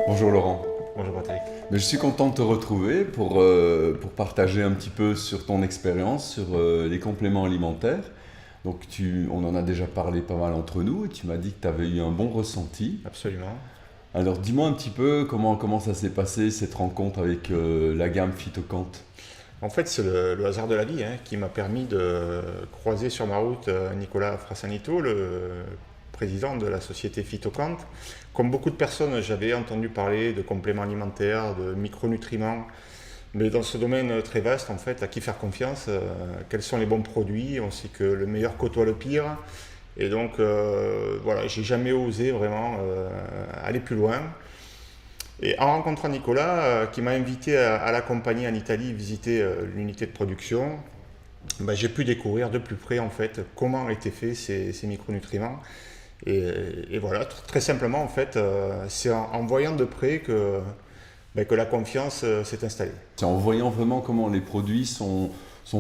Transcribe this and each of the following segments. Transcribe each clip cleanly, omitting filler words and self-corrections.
Bonjour Laurent. Bonjour Patrick. Mais je suis content de te retrouver pour partager un petit peu sur ton expérience sur les compléments alimentaires. Donc on en a déjà parlé pas mal entre nous et tu m'as dit que tu avais eu un bon ressenti. Absolument. Alors dis-moi un petit peu comment ça s'est passé cette rencontre avec la gamme Phytocant. En fait, c'est le hasard de la vie qui m'a permis de croiser sur ma route Nicolas Frassanito, le président de la société Phytocant. Comme beaucoup de personnes, j'avais entendu parler de compléments alimentaires, de micronutriments, mais dans ce domaine très vaste, en fait, à qui faire confiance, quels sont les bons produits. On sait que le meilleur côtoie le pire. Et donc, voilà, j'ai jamais osé vraiment aller plus loin. Et en rencontrant Nicolas, qui m'a invité à l'accompagner en Italie visiter l'unité de production, j'ai pu découvrir de plus près en fait comment étaient faits ces micronutriments. Et voilà, très simplement en fait, c'est en voyant de près que la confiance s'est installée. C'est en voyant vraiment comment les produits sont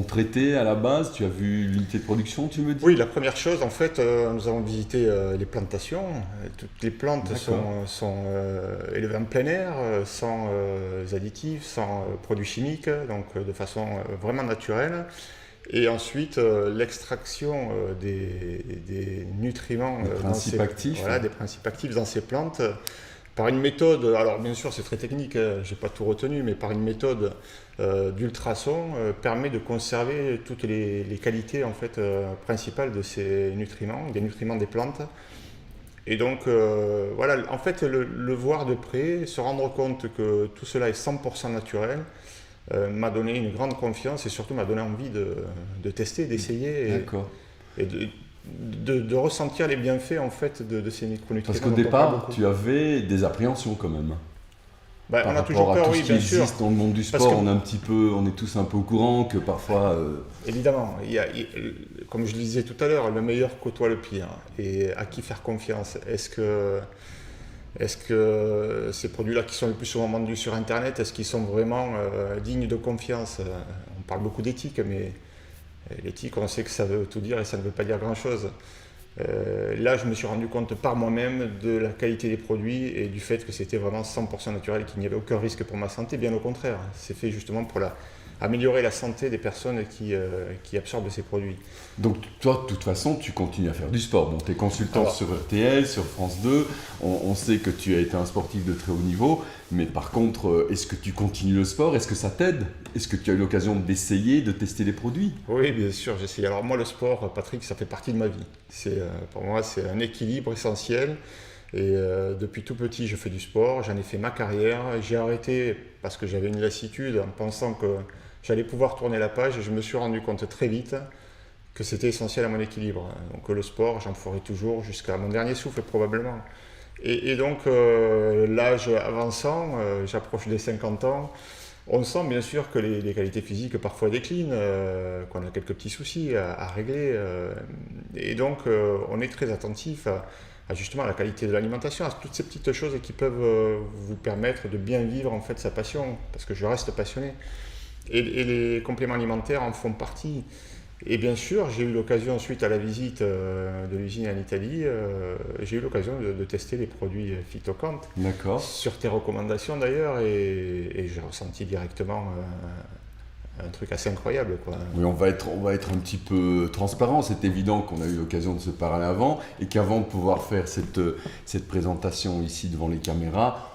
traités à la base. Tu as vu l'unité de production, tu me dis? Oui, la première chose, en fait, nous avons visité les plantations. Toutes les plantes sont élevées en plein air, sans additifs, sans produits chimiques, donc de façon vraiment naturelle. Et ensuite, l'extraction des nutriments, Les principes actifs. voilà, des principes actifs dans ces plantes, par une méthode, alors bien sûr c'est très technique, je n'ai pas tout retenu, mais par une méthode d'ultrasons permet de conserver toutes les qualités en fait, principales de ces nutriments, des nutriments des plantes. Et donc voilà, en fait le voir de près, se rendre compte que tout cela est 100% naturel, m'a donné une grande confiance et surtout m'a donné envie de tester, d'essayer et de ressentir les bienfaits en fait de ces micronutriments. Parce qu'au départ, tu avais des appréhensions quand même. On Par a toujours rapport à peur, tout oui, ce qui bien sûr. existe dans le monde du sport, on est tous un peu au courant que parfois... Évidemment, comme je le disais tout à l'heure, le meilleur côtoie le pire. Et à qui faire confiance? Est-ce que ces produits-là qui sont le plus souvent vendus sur Internet, est-ce qu'ils sont vraiment dignes de confiance? On parle beaucoup d'éthique, mais l'éthique, on sait que ça veut tout dire et ça ne veut pas dire grand-chose. Là, je me suis rendu compte par moi-même de la qualité des produits et du fait que c'était vraiment 100% naturel, qu'il n'y avait aucun risque pour ma santé, bien au contraire. C'est fait justement pour améliorer la santé des personnes qui absorbent ces produits. Donc toi, de toute façon, tu continues à faire du sport. Bon, tu es consultant sur RTL, sur France 2, on sait que tu as été un sportif de très haut niveau, mais par contre, est-ce que tu continues le sport? Est-ce que ça t'aide? Est-ce que tu as eu l'occasion d'essayer, de tester les produits? Oui, bien sûr, j'essaye. Alors moi, le sport, Patrick, ça fait partie de ma vie. Pour moi, c'est un équilibre essentiel. Et depuis tout petit, je fais du sport, j'en ai fait ma carrière. J'ai arrêté parce que j'avais une lassitude en pensant que j'allais pouvoir tourner la page et je me suis rendu compte très vite que c'était essentiel à mon équilibre. Donc le sport, j'en ferai toujours jusqu'à mon dernier souffle probablement. Et donc l'âge avançant, j'approche des 50 ans, on sent bien sûr que les qualités physiques parfois déclinent, qu'on a quelques petits soucis à régler. Et donc on est très attentif justement à la qualité de l'alimentation, à toutes ces petites choses qui peuvent vous permettre de bien vivre en fait sa passion, parce que je reste passionné. Et les compléments alimentaires en font partie. Et bien sûr, j'ai eu l'occasion, suite à la visite de l'usine en Italie, j'ai eu l'occasion de tester les produits Phytocant. D'accord. Sur tes recommandations d'ailleurs, et j'ai ressenti directement un truc assez incroyable, quoi. Oui, on va être un petit peu transparent. C'est évident qu'on a eu l'occasion de se parler avant et qu'avant de pouvoir faire cette présentation ici devant les caméras,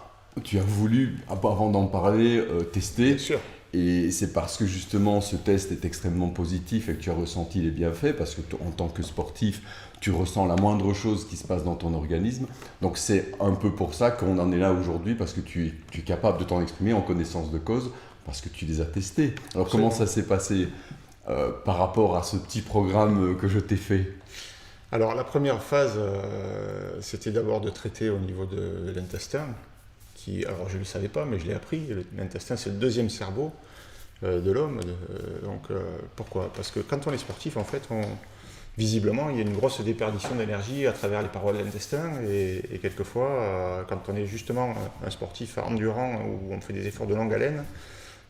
tu as voulu, avant d'en parler, tester. Bien sûr. Et c'est parce que justement ce test est extrêmement positif et que tu as ressenti les bienfaits, parce que en tant que sportif, tu ressens la moindre chose qui se passe dans ton organisme. Donc c'est un peu pour ça qu'on en est là aujourd'hui, parce que tu es capable de t'en exprimer en connaissance de cause, parce que tu les as testés. Alors comment ça s'est passé par rapport à ce petit programme que je t'ai fait? Alors la première phase, c'était d'abord de traiter au niveau de l'intestin. Alors je ne le savais pas, mais je l'ai appris. L'intestin, c'est le deuxième cerveau de l'homme. Pourquoi? Parce que quand on est sportif, en fait, visiblement, il y a une grosse déperdition d'énergie à travers les parois de l'intestin. Et quelquefois, quand on est justement un sportif endurant où on fait des efforts de longue haleine,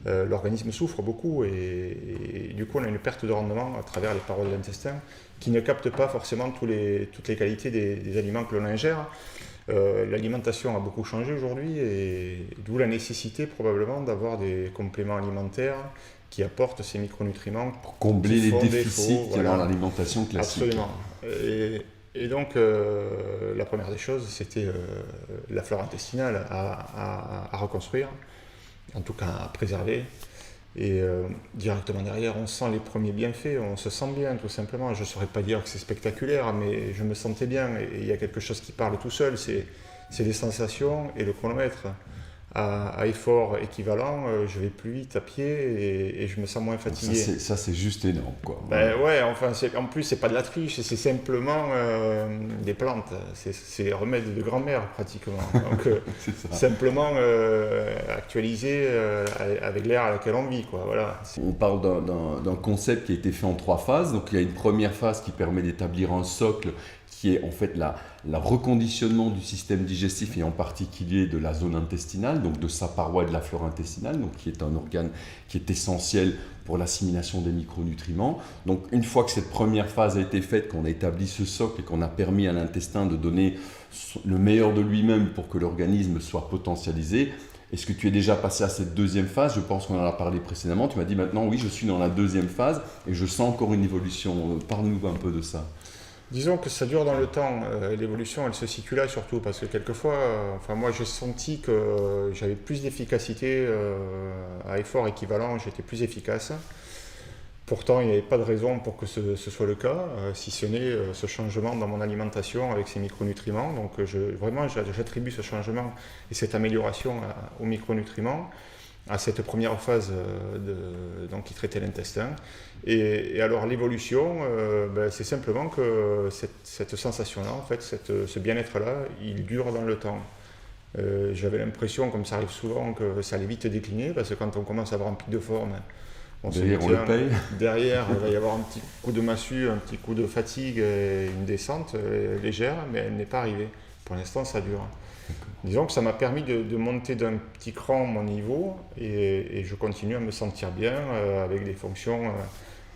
l'organisme souffre beaucoup et du coup, on a une perte de rendement à travers les parois de l'intestin qui ne captent pas forcément toutes les qualités des aliments que l'on ingère. L'alimentation a beaucoup changé aujourd'hui et d'où la nécessité probablement d'avoir des compléments alimentaires qui apportent ces micronutriments pour combler les déficits qu'il y a dans voilà. l'alimentation classique. Absolument. Et donc, la première des choses, c'était la flore intestinale à reconstruire, en tout cas à préserver. Et directement derrière, on sent les premiers bienfaits, on se sent bien tout simplement. Je ne saurais pas dire que c'est spectaculaire, mais je me sentais bien. Et il y a quelque chose qui parle tout seul, c'est les sensations et le chronomètre. À effort équivalent, je vais plus vite à pied et je me sens moins fatigué. Ça, c'est juste énorme, quoi. Ben ouais, enfin, en plus, c'est pas de la triche, c'est simplement des plantes. C'est les remèdes de grand-mère, pratiquement. Donc, simplement actualisé avec l'ère à laquelle on vit, quoi. Voilà. On parle d'un concept qui a été fait en 3 phases. Donc, il y a une première phase qui permet d'établir un socle qui est en fait la reconditionnement du système digestif et en particulier de la zone intestinale, donc de sa paroi et de la flore intestinale, donc qui est un organe qui est essentiel pour l'assimilation des micronutriments. Donc une fois que cette première phase a été faite, qu'on a établi ce socle et qu'on a permis à l'intestin de donner le meilleur de lui-même pour que l'organisme soit potentialisé, est-ce que tu es déjà passé à cette deuxième phase? Je pense qu'on en a parlé précédemment. Tu m'as dit maintenant, oui, je suis dans la deuxième phase et je sens encore une évolution. Parle-nous un peu de ça. Disons que ça dure dans le temps, l'évolution elle se situe là surtout parce que quelquefois, enfin moi j'ai senti que j'avais plus d'efficacité à effort équivalent, j'étais plus efficace. Pourtant il n'y avait pas de raison pour que ce soit le cas, si ce n'est ce changement dans mon alimentation avec ces micronutriments. Donc vraiment j'attribue ce changement et cette amélioration aux micronutriments, à cette première phase donc, qui traitait l'intestin. Et alors l'évolution, c'est simplement que cette sensation-là, en fait, ce bien-être-là, il dure dans le temps. J'avais l'impression, comme ça arrive souvent, que ça allait vite décliner, parce que quand on commence à avoir un pic de forme, derrière, on le paye. Derrière, il va y avoir un petit coup de massue, un petit coup de fatigue, et une descente légère, mais elle n'est pas arrivée. Pour l'instant, ça dure. Disons que ça m'a permis de monter d'un petit cran mon niveau et je continue à me sentir bien avec des fonctions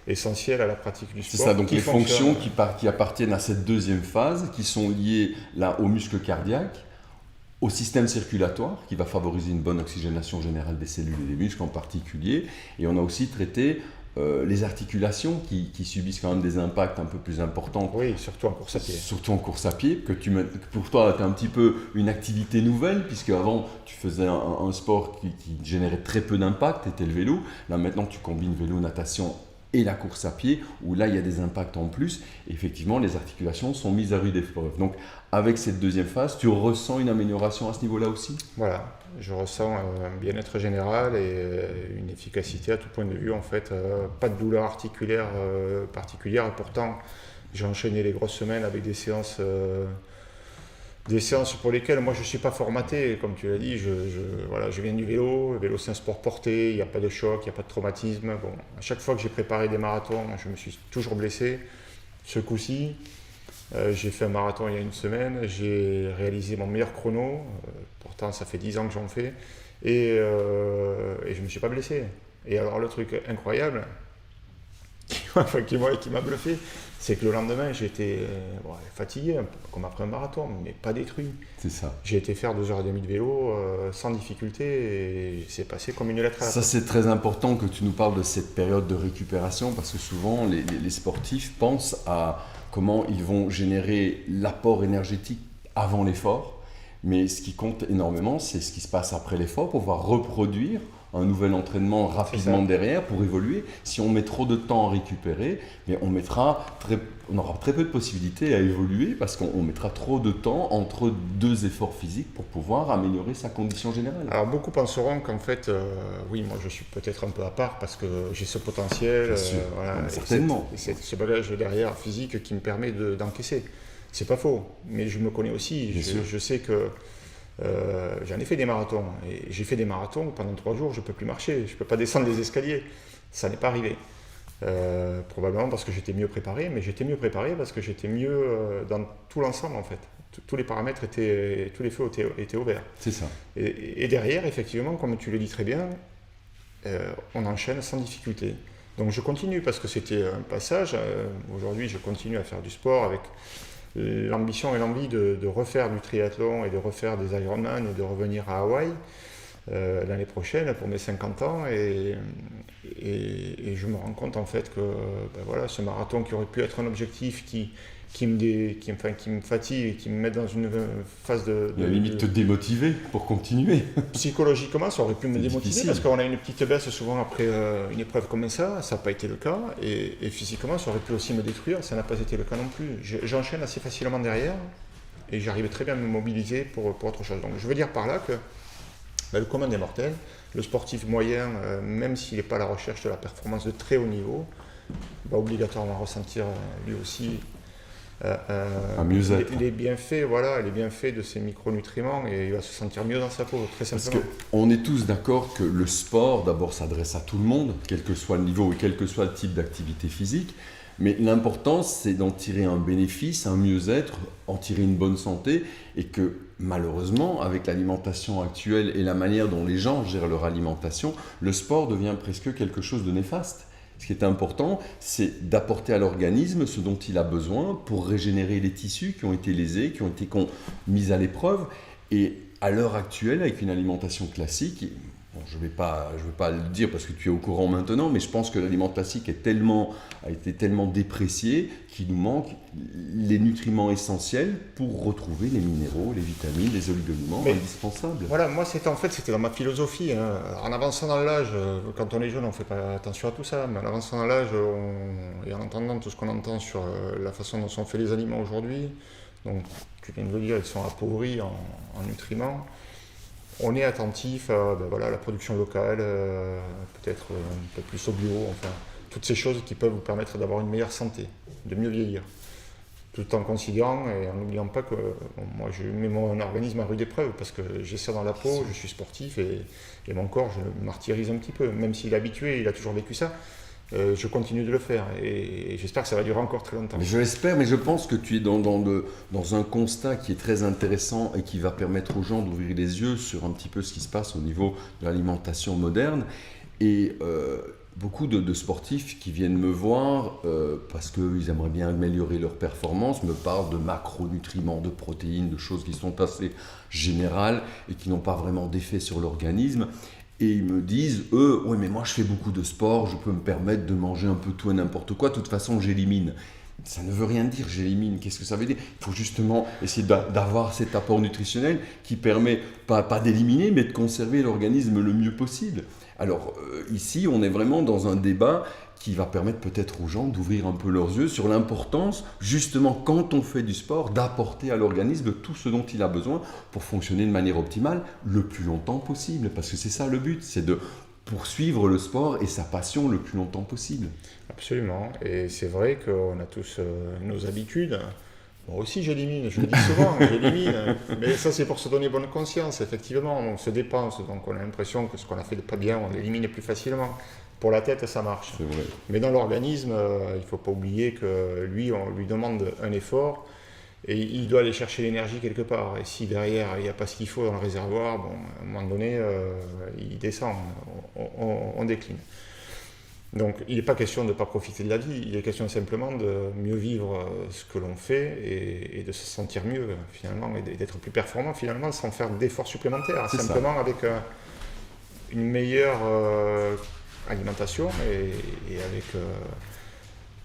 essentielles à la pratique du sport. C'est ça, donc les fonctions qui appartiennent à cette deuxième phase, qui sont liées là au muscle cardiaque, au système circulatoire, qui va favoriser une bonne oxygénation générale des cellules et des muscles en particulier. Et on a aussi traité les articulations qui subissent quand même des impacts un peu plus importants. Oui, surtout en course à pied. Surtout en course à pied, que pour toi, tu as un petit peu une activité nouvelle, puisque avant tu faisais un sport qui générait très peu d'impact, c'était le vélo. Là maintenant, tu combines vélo, natation et la course à pied, où là, il y a des impacts en plus. Et effectivement, les articulations sont mises à rude épreuve. Donc, avec cette deuxième phase, tu ressens une amélioration à ce niveau-là aussi? Voilà, je ressens un bien-être général et une efficacité à tout point de vue. En fait, pas de douleur articulaire particulière. Pourtant, j'ai enchaîné les grosses semaines avec des séances pour lesquelles moi je ne suis pas formaté. Comme tu l'as dit, je viens du vélo. Le vélo, c'est un sport porté, il n'y a pas de choc, il n'y a pas de traumatisme. Bon, à chaque fois que j'ai préparé des marathons, je me suis toujours blessé. Ce coup-ci, j'ai fait un marathon il y a une semaine, j'ai réalisé mon meilleur chrono, pourtant ça fait 10 ans que j'en fais, et je ne me suis pas blessé. Et alors le truc incroyable, qui m'a bluffé, c'est que le lendemain j'étais fatigué, un peu comme après un marathon, mais pas détruit. C'est ça. J'ai été faire 2h30 de vélo sans difficulté et c'est passé comme une lettre à la poste. Ça, c'est très important que tu nous parles de cette période de récupération, parce que souvent les sportifs pensent à comment ils vont générer l'apport énergétique avant l'effort. Mais ce qui compte énormément, c'est ce qui se passe après l'effort pour pouvoir reproduire un nouvel entraînement rapidement derrière pour évoluer. Si on met trop de temps à récupérer, mais on aura très peu de possibilités à évoluer parce qu'on mettra trop de temps entre deux efforts physiques pour pouvoir améliorer sa condition générale. Alors beaucoup penseront qu'en fait, oui, moi je suis peut-être un peu à part parce que j'ai ce potentiel, certainement. Ce bagage derrière physique qui me permet d'encaisser. C'est pas faux, mais je me connais aussi. Je sais que j'en ai fait des marathons. Et j'ai fait des marathons où pendant 3 jours, je ne peux plus marcher. Je ne peux pas descendre les escaliers. Ça n'est pas arrivé. Probablement parce que j'étais mieux préparé, mais j'étais mieux préparé parce que j'étais mieux dans tout l'ensemble en fait. Tous les paramètres tous les feux étaient ouverts. C'est ça. Et derrière, effectivement, comme tu le dis très bien, on enchaîne sans difficulté. Donc je continue parce que c'était un passage. Aujourd'hui, je continue à faire du sport avec l'ambition et l'envie de refaire du triathlon et de refaire des Ironman et de revenir à Hawaï l'année prochaine pour mes 50 ans. Et je me rends compte en fait que voilà, ce marathon qui aurait pu être un objectif qui me fatigue et qui me met dans une phase La limite te démotiver pour continuer. Psychologiquement, ça aurait pu me démotiver difficile. parce qu'on a une petite baisse souvent après une épreuve comme ça n'a pas été le cas. Et physiquement, ça aurait pu aussi me détruire, ça n'a pas été le cas non plus. J'enchaîne assez facilement derrière et j'arrive très bien à me mobiliser pour autre chose. Donc je veux dire par là que le commun des mortels, le sportif moyen, même s'il n'est pas à la recherche de la performance de très haut niveau, va obligatoirement ressentir lui aussi Un mieux-être. les bienfaits de ces micronutriments, et il va se sentir mieux dans sa peau, très simplement. Parce qu'on est tous d'accord que le sport, d'abord, s'adresse à tout le monde, quel que soit le niveau et quel que soit le type d'activité physique. Mais l'important, c'est d'en tirer un bénéfice, un mieux-être, en tirer une bonne santé, et que malheureusement, avec l'alimentation actuelle et la manière dont les gens gèrent leur alimentation, le sport devient presque quelque chose de néfaste. Ce qui est important, c'est d'apporter à l'organisme ce dont il a besoin pour régénérer les tissus qui ont été lésés, qui ont été mis à l'épreuve. Et à l'heure actuelle, avec une alimentation classique, bon, je vais pas le dire parce que tu es au courant maintenant, mais je pense que l'alimentation a été tellement dépréciée qu'il nous manque les nutriments essentiels pour retrouver les minéraux, les vitamines, les oligo-éléments indispensables. Voilà, moi c'était dans ma philosophie. Hein. En avançant dans l'âge, quand on est jeune, on ne fait pas attention à tout ça, mais en avançant dans l'âge et en entendant tout ce qu'on entend sur la façon dont sont faits les aliments aujourd'hui, donc tu viens de le dire, ils sont appauvris en nutriments. On est attentif à la production locale, peut-être un peu plus au bio, enfin, toutes ces choses qui peuvent vous permettre d'avoir une meilleure santé, de mieux vieillir. Tout en considérant et en n'oubliant pas que moi je mets mon organisme à rude épreuve parce que j'ai ça dans la peau, je suis sportif et mon corps je le martyrise un petit peu, même s'il est habitué, il a toujours vécu ça. Je continue de le faire et j'espère que ça va durer encore très longtemps. Mais je l'espère, mais je pense que tu es dans un constat qui est très intéressant et qui va permettre aux gens d'ouvrir les yeux sur un petit peu ce qui se passe au niveau de l'alimentation moderne. Et beaucoup de sportifs qui viennent me voir parce qu'ils aimeraient bien améliorer leur performance me parlent de macronutriments, de protéines, de choses qui sont assez générales et qui n'ont pas vraiment d'effet sur l'organisme. Et ils me disent, oui, mais moi je fais beaucoup de sport, je peux me permettre de manger un peu tout et n'importe quoi, de toute façon j'élimine. Ça ne veut rien dire, j'élimine. Qu'est-ce que ça veut dire? Il faut justement essayer d'avoir cet apport nutritionnel qui permet pas d'éliminer, mais de conserver l'organisme le mieux possible. Alors ici, on est vraiment dans un débat qui va permettre peut-être aux gens d'ouvrir un peu leurs yeux sur l'importance, justement, quand on fait du sport, d'apporter à l'organisme tout ce dont il a besoin pour fonctionner de manière optimale le plus longtemps possible. Parce que c'est ça le but, c'est de poursuivre le sport et sa passion le plus longtemps possible. Absolument, et c'est vrai qu'on a tous nos habitudes. Moi aussi j'élimine, je le dis souvent, j'élimine, mais ça c'est pour se donner bonne conscience, effectivement, on se dépense, donc on a l'impression que ce qu'on a fait de pas bien, on l'élimine plus facilement. Pour la tête, ça marche. C'est vrai. Mais dans l'organisme, il ne faut pas oublier que lui, on lui demande un effort et il doit aller chercher l'énergie quelque part. Et si derrière, il n'y a pas ce qu'il faut dans le réservoir, bon, à un moment donné, il descend, on décline. Donc, il n'est pas question de ne pas profiter de la vie, il est question simplement de mieux vivre ce que l'on fait et de se sentir mieux, finalement, et d'être plus performant, finalement, sans faire d'efforts supplémentaires. C'est simplement ça. avec une meilleure alimentation et avec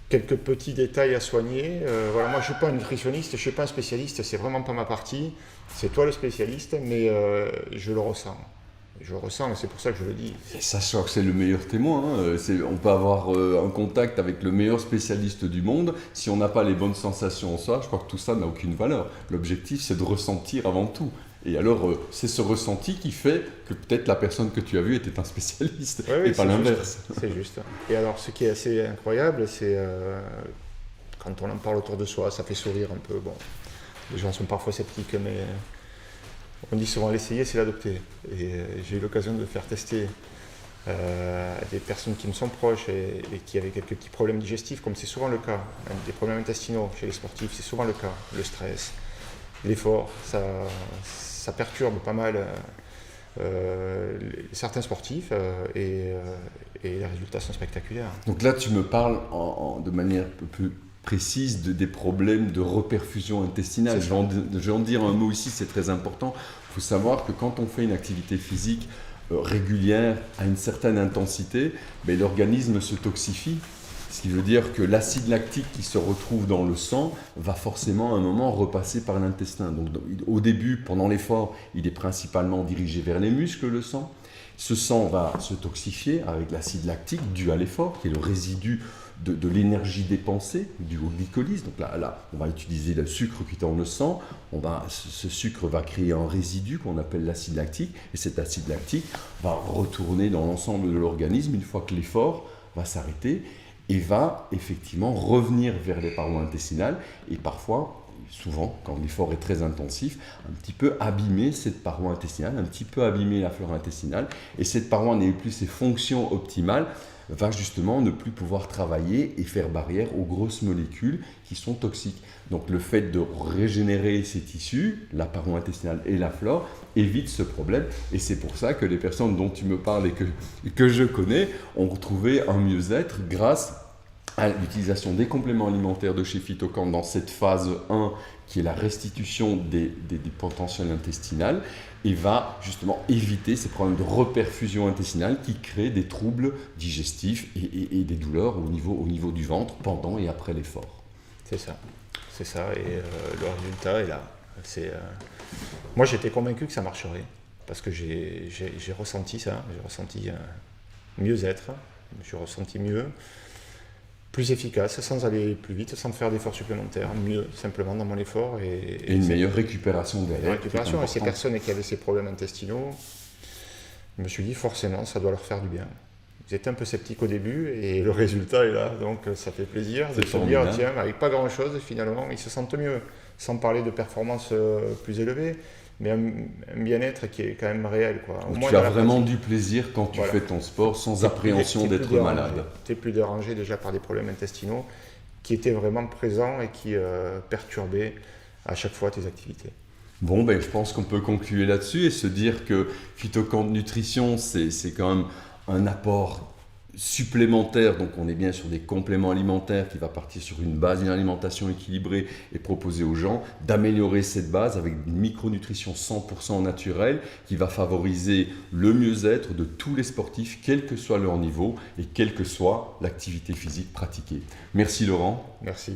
quelques petits détails à soigner. Voilà, moi je ne suis pas un nutritionniste, je ne suis pas un spécialiste, c'est vraiment pas ma partie. C'est toi le spécialiste, mais je le ressens. Je le ressens et c'est pour ça que je le dis. Et sachant que c'est le meilleur témoin, hein. On peut avoir un contact avec le meilleur spécialiste du monde. Si on n'a pas les bonnes sensations en soi, je crois que tout ça n'a aucune valeur. L'objectif, c'est de ressentir avant tout. Et alors, c'est ce ressenti qui fait que peut-être la personne que tu as vue était un spécialiste, et pas l'inverse. C'est juste. Et alors, ce qui est assez incroyable, c'est quand on en parle autour de soi, ça fait sourire un peu. Bon, les gens sont parfois sceptiques, mais on dit souvent l'essayer, c'est l'adopter. Et j'ai eu l'occasion de le faire tester à des personnes qui me sont proches et qui avaient quelques petits problèmes digestifs, comme c'est souvent le cas. Des problèmes intestinaux chez les sportifs, c'est souvent le cas. Le stress, l'effort, ça perturbe pas mal certains sportifs et les résultats sont spectaculaires. Donc là, tu me parles de manière un peu plus précise des problèmes de reperfusion intestinale. Je vais en dire un mot ici, c'est très important. Il faut savoir que quand on fait une activité physique régulière à une certaine intensité, l'organisme se toxifie. Ce qui veut dire que l'acide lactique qui se retrouve dans le sang va forcément à un moment repasser par l'intestin. Donc au début, pendant l'effort, il est principalement dirigé vers les muscles, le sang. Ce sang va se toxifier avec l'acide lactique dû à l'effort, qui est le résidu de l'énergie dépensée, dû au glycolyse. Donc là, on va utiliser le sucre qui est dans le sang. Ce sucre va créer un résidu qu'on appelle l'acide lactique. Et cet acide lactique va retourner dans l'ensemble de l'organisme une fois que l'effort va s'arrêter et va effectivement revenir vers les parois intestinales et parfois, souvent, quand l'effort est très intensif, un petit peu abîmer cette paroi intestinale, un petit peu abîmer la flore intestinale. Et cette paroi n'ayant plus ses fonctions optimales, va justement ne plus pouvoir travailler et faire barrière aux grosses molécules qui sont toxiques. Donc le fait de régénérer ces tissus, la paroi intestinale et la flore, évite ce problème. Et c'est pour ça que les personnes dont tu me parles et que je connais ont retrouvé un mieux-être grâce à l'utilisation des compléments alimentaires de chez Phytocan dans cette phase 1 qui est la restitution des potentiels intestinales et va justement éviter ces problèmes de reperfusion intestinale qui créent des troubles digestifs et des douleurs au niveau du ventre pendant et après l'effort. C'est ça, et le résultat est là. Moi j'étais convaincu que ça marcherait parce que j'ai ressenti ça, j'ai ressenti mieux-être, j'ai ressenti mieux, plus efficace, sans aller plus vite, sans faire d'efforts supplémentaires, mieux simplement dans mon effort. Et une meilleure récupération derrière. Et ces personnes qui avaient ces problèmes intestinaux, je me suis dit forcément ça doit leur faire du bien. Ils étaient un peu sceptiques au début et le résultat est là, donc ça fait plaisir de se dire tiens, avec pas grand chose finalement ils se sentent mieux, sans parler de performances plus élevées. Mais un bien-être qui est quand même réel. Tu as vraiment du plaisir quand tu fais ton sport sans appréhension d'être malade. Tu n'es plus dérangé déjà par des problèmes intestinaux qui étaient vraiment présents et qui perturbaient à chaque fois tes activités. Bon, je pense qu'on peut conclure là-dessus et se dire que Phytocan Nutrition, c'est quand même un apport supplémentaire, donc on est bien sur des compléments alimentaires qui va partir sur une base d'une alimentation équilibrée et proposer aux gens d'améliorer cette base avec une micronutrition 100% naturelle qui va favoriser le mieux-être de tous les sportifs, quel que soit leur niveau et quelle que soit l'activité physique pratiquée. Merci Laurent. Merci.